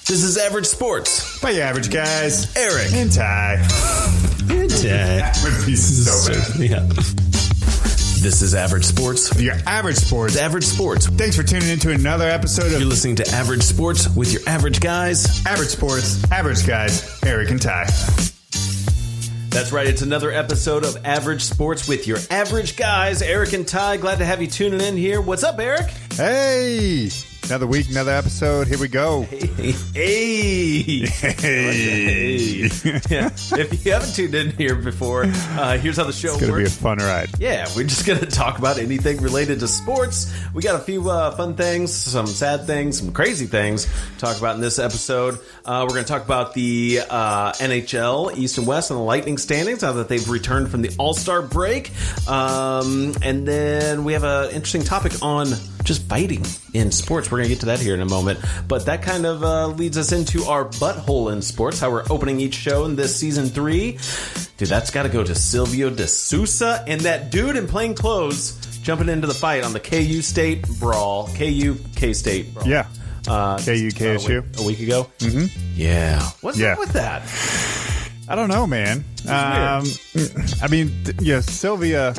This is Average Sports. By average guys. Eric. And Ty. That would be so bad. Yeah. This is Average Sports. Your average sports. Average Sports. Thanks for tuning in to another episode of You're listening to Average Sports with your average guys. Average Sports, average guys, Eric and Ty. That's right. It's another episode of Average Sports with your average guys, Eric and Ty. Glad to have you tuning in here. What's up, Eric? Hey! Another week, another episode. Here we go. Hey. Yeah. If you haven't tuned in here before, here's how the show works. It's going to be a fun ride. Yeah, we're just going to talk about anything related to sports. We got a few fun things, some sad things, some crazy things to talk about in this episode. We're going to talk about the NHL, East and West, and the Lightning standings, now that they've returned from the All-Star break. And then we have an interesting topic on just fighting in sports. We're going to get to that here in a moment. But that kind of leads us into our butthole in sports, how we're opening each show in this season 3. Dude, that's got to go to Silvio De Sousa and that dude in plain clothes jumping into the fight on the KU-State brawl. KU-K-State brawl. Yeah. KU-KSU. A week ago? Mm-hmm. Yeah. What's up with that? I don't know, man. I mean, Silvio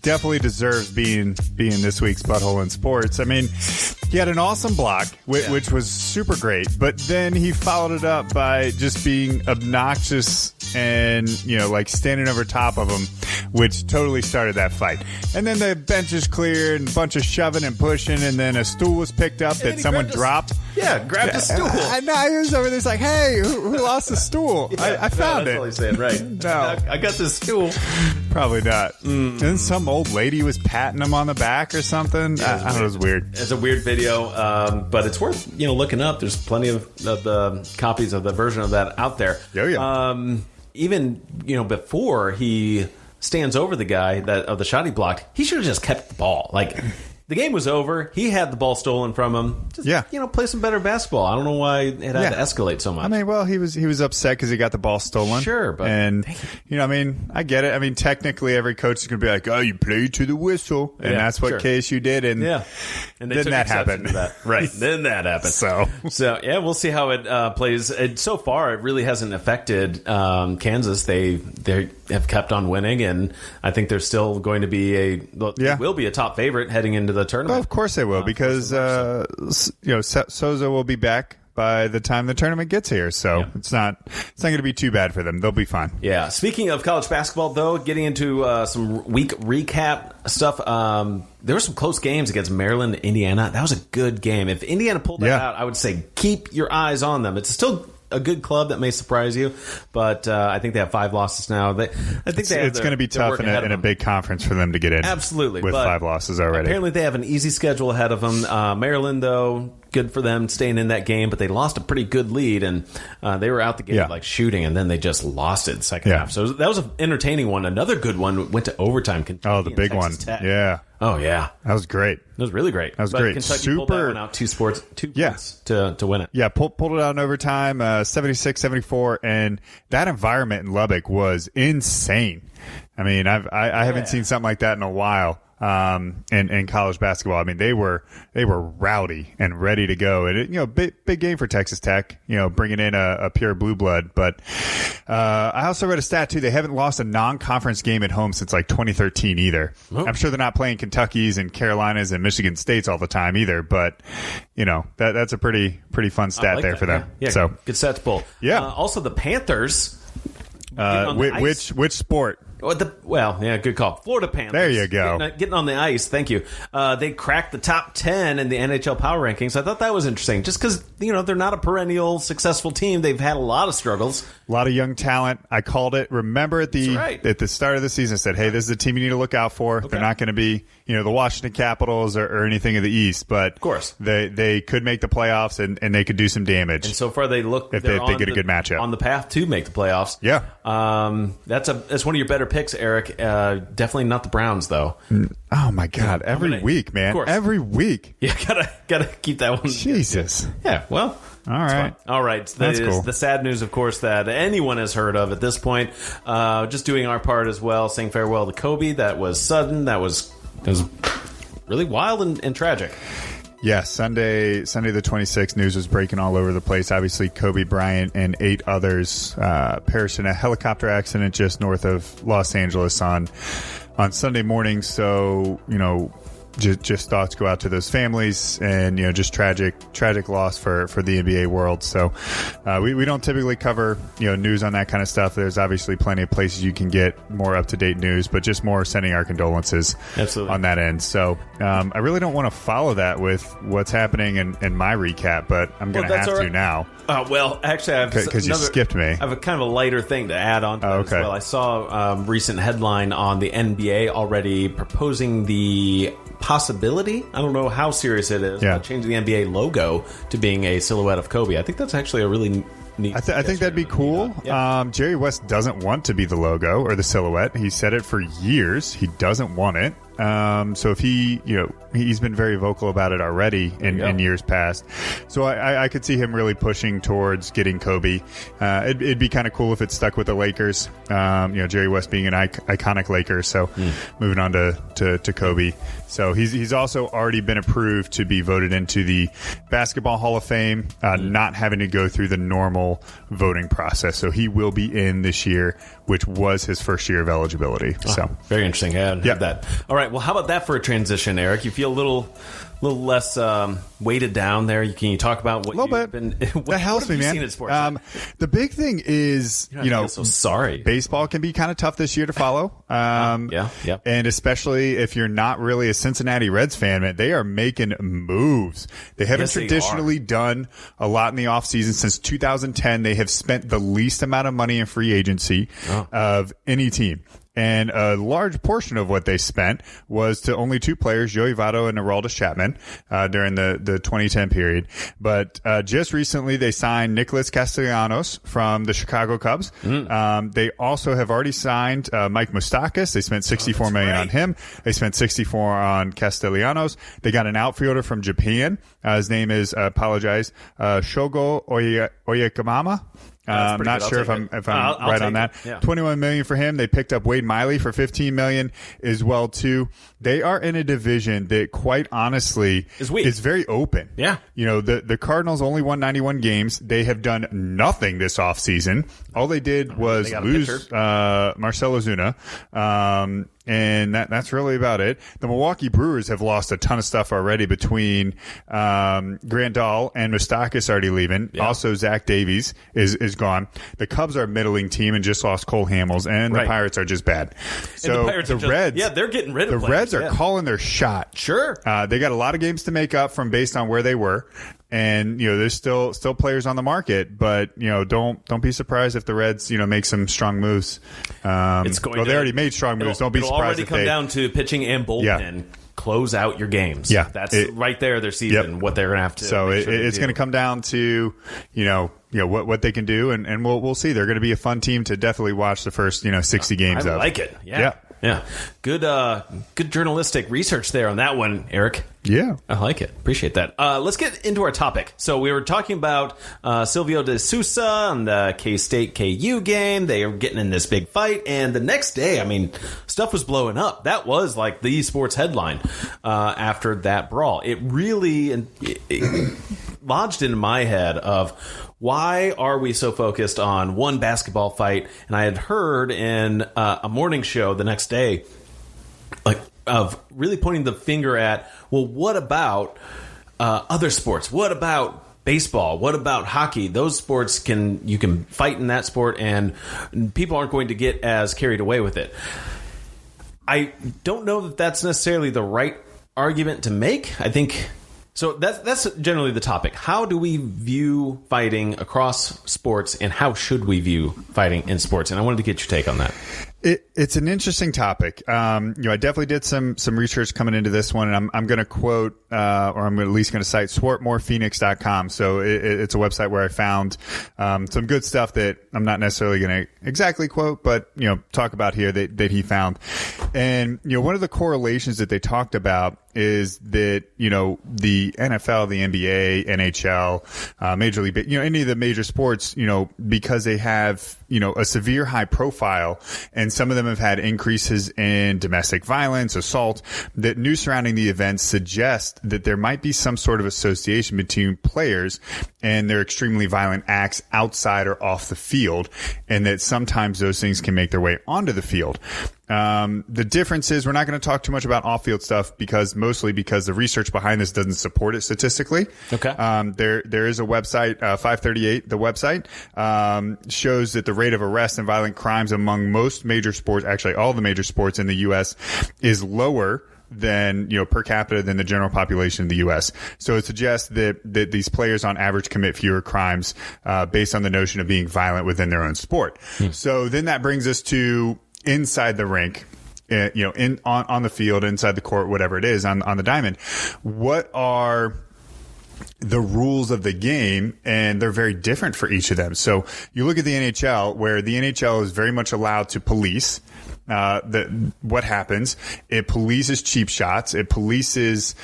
definitely deserves being this week's butthole in sports. I mean, he had an awesome block, which was super great, but then he followed it up by just being obnoxious and, like standing over top of him, which totally started that fight. And then the bench is cleared and a bunch of shoving and pushing, and then a stool was picked up that someone dropped. Yeah, grabbed a stool. I know. He was over there. It's like, hey, who lost the stool? I found it. That's all he's saying, right. No. I got this stool. Probably not. And then some old lady was patting him on the back or something. Yeah, I don't know. It was weird. It's a weird video, but it's worth looking up. There's plenty of the copies of the version of that out there. Oh, yeah. Even before he stands over the guy of the shot he blocked, he should have just kept the ball. Like, the game was over. He had the ball stolen from him. Just, play some better basketball. I don't know why it had to escalate so much. I mean, well, he was upset because he got the ball stolen. Sure, but I get it. I mean, technically, every coach is going to be like, "Oh, you played to the whistle," and that's what KSU did. And and then that happened. Right. Then that happened. So we'll see how it plays. So far, it really hasn't affected Kansas. They have kept on winning, and I think they're still going to be they will be a top favorite heading into the tournament. Well, of course they will, because Souza will be back by the time the tournament gets here, so it's not going to be too bad for them. They'll be fine. Yeah. Speaking of college basketball, though, getting into some week recap stuff. There were some close games against Maryland and Indiana. That was a good game. If Indiana pulled that out, I would say keep your eyes on them. It's still a good club that may surprise you, but I think they have 5 losses now. I think it's going to be tough in a big conference for them to get in. Absolutely, with 5 losses already. Apparently, they have an easy schedule ahead of them. Maryland, though, good for them staying in that game, but they lost a pretty good lead, and they were out the gate like shooting, and then they just lost it in the second half. So that was an entertaining one. Another good one went to overtime. Kentucky the big one. Tech. Yeah. Oh, yeah. That was great. That was really great. That was great. Kentucky pulled that one out 2 points to win it. Yeah, pulled it out in overtime, 76-74, and that environment in Lubbock was insane. I mean, I haven't seen something like that in a while. In college basketball, I mean, they were rowdy and ready to go, and big game for Texas Tech, bringing in a pure blue blood. But I also read a stat too; they haven't lost a non-conference game at home since like 2013 either. Oh. I'm sure they're not playing Kentucky's and Carolinas and Michigan States all the time either, but that's a pretty fun stat there for them. Yeah, so good stat to pull. Yeah. Also, the Panthers. Which sport? Good call. Florida Panthers. There you go. Getting on the ice. Thank you. They cracked the top 10 in the NHL Power Rankings. I thought that was interesting. Just because, they're not a perennial successful team. They've had a lot of struggles. A lot of young talent. I called it. Remember at the start of the season, I said, hey, this is a team you need to look out for. Okay. They're not going to be, the Washington Capitals or anything of the East. But of course, they could make the playoffs and they could do some damage. And so far, they look if they get a good matchup on the path to make the playoffs. Yeah. That's one of your better picks, Eric. Definitely not the Browns, though. Oh my God! Every week, man. Every week. Yeah, gotta keep that one. Jesus. Yeah. Well. All right. That is cool. The sad news, of course, that anyone has heard of at this point. Just doing our part as well, saying farewell to Kobe. That was sudden. That was really wild and tragic. Yeah, Sunday the 26th, news was breaking all over the place. Obviously, Kobe Bryant and 8 others perished in a helicopter accident just north of Los Angeles on Sunday morning. So, just thoughts go out to those families, and just tragic loss for the NBA world. So we don't typically cover news on that kind of stuff. There's obviously plenty of places you can get more up to date news, but just more sending our condolences on that end. So I really don't want to follow that with what's happening in my recap, but I'm going to have to now. Well, actually, I have because you skipped me. I have a kind of a lighter thing to add on to that as well. I saw a recent headline on the NBA already proposing the possibility, I don't know how serious it is, but changing the NBA logo to being a silhouette of Kobe. I think that's actually a really neat. I think that'd be cool. Jerry West doesn't want to be the logo or the silhouette. He said it for years. He doesn't want it. So if he's been very vocal about it already in years past. So I could see him really pushing towards getting Kobe. It'd be kind of cool if it stuck with the Lakers. Jerry West being an iconic Laker. So moving on to Kobe. So he's also already been approved to be voted into the Basketball Hall of Fame, not having to go through the normal voting process. So he will be in this year, which was his first year of eligibility. So very interesting. I hadn't heard that. All right. Well, how about that for a transition, Eric? You feel a little less weighted down there. Can you talk about what you've been? That helps me, man. Seen in sports? The big thing is, so sorry. Baseball can be kind of tough this year to follow. And especially if you're not really a Cincinnati Reds fan, man, they are making moves. They haven't traditionally done a lot in the offseason since 2010. They have spent the least amount of money in free agency of any team. And a large portion of what they spent was to only 2 players, Joey Votto and Aroldis Chapman, during the 2010 period. But just recently, they signed Nicholas Castellanos from the Chicago Cubs. They also have already signed Mike Moustakas. They spent $64 million on him. They spent $64 on Castellanos. They got an outfielder from Japan. His name is, Shogo Oyakamama. I'm not sure if I'm right on that. Yeah. $21 million for him. They picked up Wade Miley for $15 million as well too. They are in a division that, quite honestly, is very open. Yeah. The Cardinals only won 91 games. They have done nothing this offseason. All they did was lose Marcell Ozuna. And that's really about it. The Milwaukee Brewers have lost a ton of stuff already between Grandal and Moustakas already leaving. Yeah. Also, Zach Davies is gone. The Cubs are a middling team and just lost Cole Hamels, and the Pirates are just bad. So the Reds, they're getting rid of the Reds are calling their shot. Sure, they got a lot of games to make up from based on where they were. And there's still players on the market, but don't be surprised if the Reds make some strong moves. They already made strong moves. Don't be surprised if they already come down to pitching and bullpen. Yeah. Close out your games. Yeah, that's right there. Their season, what they're going to have to. So it's going to come down to what they can do, and we'll see. They're going to be a fun team to definitely watch the first 60 games. I like it. Yeah. Good journalistic research there on that one, Eric. Yeah. I like it. Appreciate that. Let's get into our topic. So we were talking about Silvio De Sousa and the K-State KU game. They are getting in this big fight. And the next day, stuff was blowing up. That was like the sports headline after that brawl. It really it lodged into my head of why are we so focused on one basketball fight? And I had heard in a morning show the next day, of really pointing the finger at, well, what about other sports? What about baseball? What about hockey? Those sports you can fight in that sport, and people aren't going to get as carried away with it. I don't know that that's necessarily the right argument to make. I think so. That's generally the topic. How do we view fighting across sports, and how should we view fighting in sports? And I wanted to get your take on that. It's an interesting topic. I definitely did some research coming into this one, and I'm going to quote, or I'm at least going to cite swartmorephoenix.com. So it's a website where I found some good stuff that I'm not necessarily going to exactly quote, but talk about here that he found. And one of the correlations that they talked about is that the NFL, the NBA, NHL, Major League, any of the major sports, because they have a severe high profile and some of them have had increases in domestic violence, assault. That news surrounding the events suggest that there might be some sort of association between players and their extremely violent acts outside or off the field, and that sometimes those things can make their way onto the field. The difference is we're not going to talk too much about off-field stuff mostly because the research behind this doesn't support it statistically. Okay. There is a website, 538, the website, shows that the rate of arrest and violent crimes among most major sports, actually all the major sports in the U.S., is lower than, per capita than the general population in the U.S. So it suggests that these players on average commit fewer crimes, based on the notion of being violent within their own sport. So then that brings us to inside the rink, on the field, inside the court, whatever it is, on the diamond. What are the rules of the game? And they're very different for each of them. So you look at the NHL, where the NHL is very much allowed to police what happens. It polices cheap shots. It polices,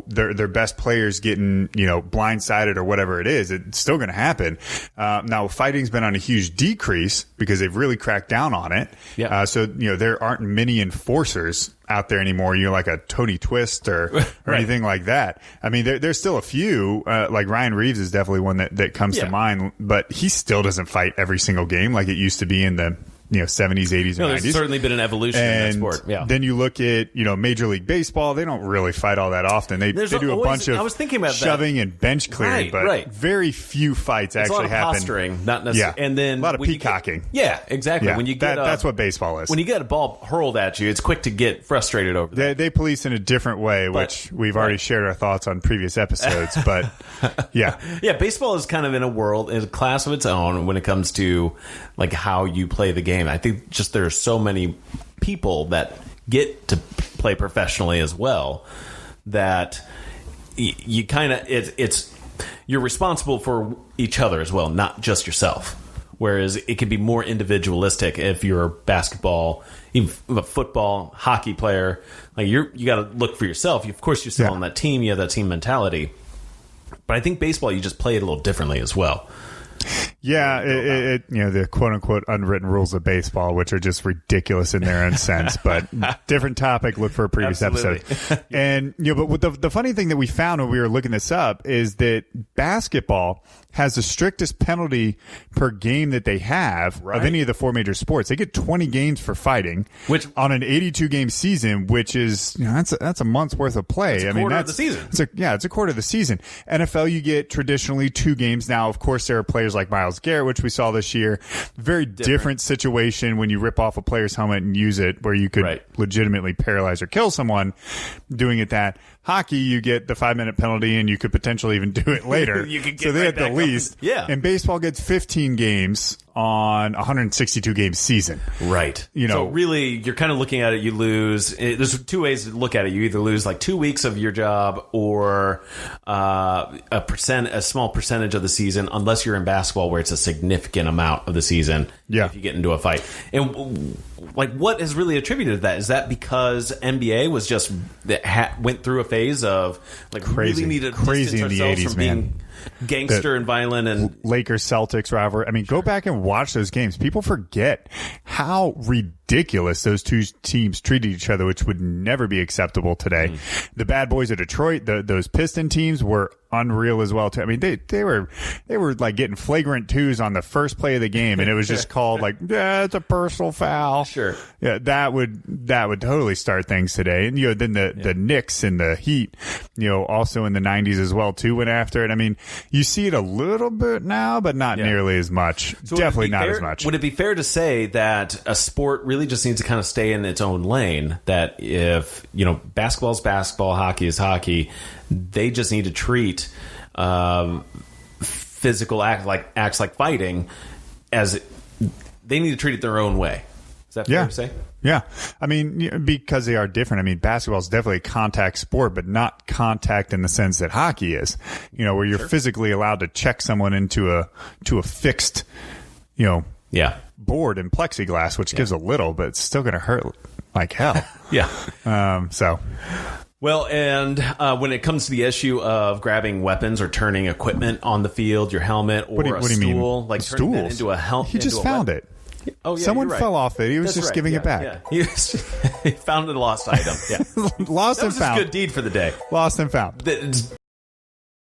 their best players getting, blindsided or whatever it is. It's still going to happen. Now fighting's been on a huge decrease because they've really cracked down on it. Yeah. So, there aren't many enforcers out there anymore, like a Tony Twist or right. anything like that. I mean, there's still a few, like Ryan Reeves is definitely one that comes to mind, but he still doesn't fight every single game like it used to be in the 70s, 80s, and 90s. There's certainly been an evolution in that sport. Yeah. Then you look at, Major League Baseball. They don't really fight all that often. They do a bunch of shoving and bench clearing, but very few fights actually happen. Posturing, not necessarily. Yeah. And then a lot of peacocking. Exactly. Yeah. When you get that's what baseball is. When you get a ball hurled at you, it's quick to get frustrated over that. They police in a different way, which we've already shared our thoughts on previous episodes. But yeah, baseball is kind of in a class of its own when it comes to like how you play the game. I think just there are so many people that get to play professionally as well that you kind of you're responsible for each other as well, not just yourself. Whereas it can be more individualistic if you're a basketball, even a football, hockey player. Like you got to look for yourself. Of course, you're still on that team. You have that team mentality. But I think baseball, you just play it a little differently as well. Yeah, the quote unquote unwritten rules of baseball, which are just ridiculous in their own sense, but different topic. Look for a previous episode. And, but the funny thing that we found when we were looking this up is that basketball has the strictest penalty per game that they have of any of the four major sports. They get 20 games for fighting, which on an 82 game season, which is, that's a month's worth of play. That's a quarter of the season. It's a quarter of the season. NFL, you get traditionally 2 games. Now, of course, there are players like Myles Garrett, which we saw this year. Very different situation when you rip off a player's helmet and use it, where you could legitimately paralyze or kill someone doing it that. Hockey, you get the 5-minute penalty, and you could potentially even do it later. So they at the least. Yeah. And baseball gets 15 games on a 162-game season. Right. So really, you're kind of looking at it, you lose. There's 2 ways to look at it. You either lose like 2 weeks of your job or a small percentage of the season, unless you're in basketball where it's a significant amount of the season if you get into a fight. And like, what is really attributed to that? Is that because NBA was just went through a phase of like really needed to distance in the ourselves 80s, from being gangster and violent and Lakers Celtics rivalry. I mean, go back and watch those games. People forget how ridiculous those two teams treated each other, which would never be acceptable today. The bad boys of Detroit, those Piston teams were unreal as well too. I mean, they were like getting flagrant 2s on the first play of the game, and it was just called like, it's a personal foul. Sure. Yeah, that would totally start things today. And then the Knicks and the Heat, also in the 90s as well too, went after it. I mean, you see it a little bit now, but not nearly as much. So definitely not as much. Would it be fair to say that a sport really just needs to kind of stay in its own lane? That if basketball's basketball, hockey is hockey, they just need to treat physical acts like fighting as they need to treat it their own way. Is that fair to say? Yeah. I mean, because they are different. I mean, basketball is definitely a contact sport, but not contact in the sense that hockey is, where you're physically allowed to check someone into a fixed, board and plexiglass, which gives a little, but it's still going to hurt like hell. Well, and when it comes to the issue of grabbing weapons or turning equipment on the field, your helmet or a stool, like turning that into a helmet. He just found it. Oh, yeah, Someone you're right. fell off it. He was That's just right. giving Yeah, it back. Yeah. He found a lost item. Yeah. Lost That and was found. his good deed for the day. Lost and found.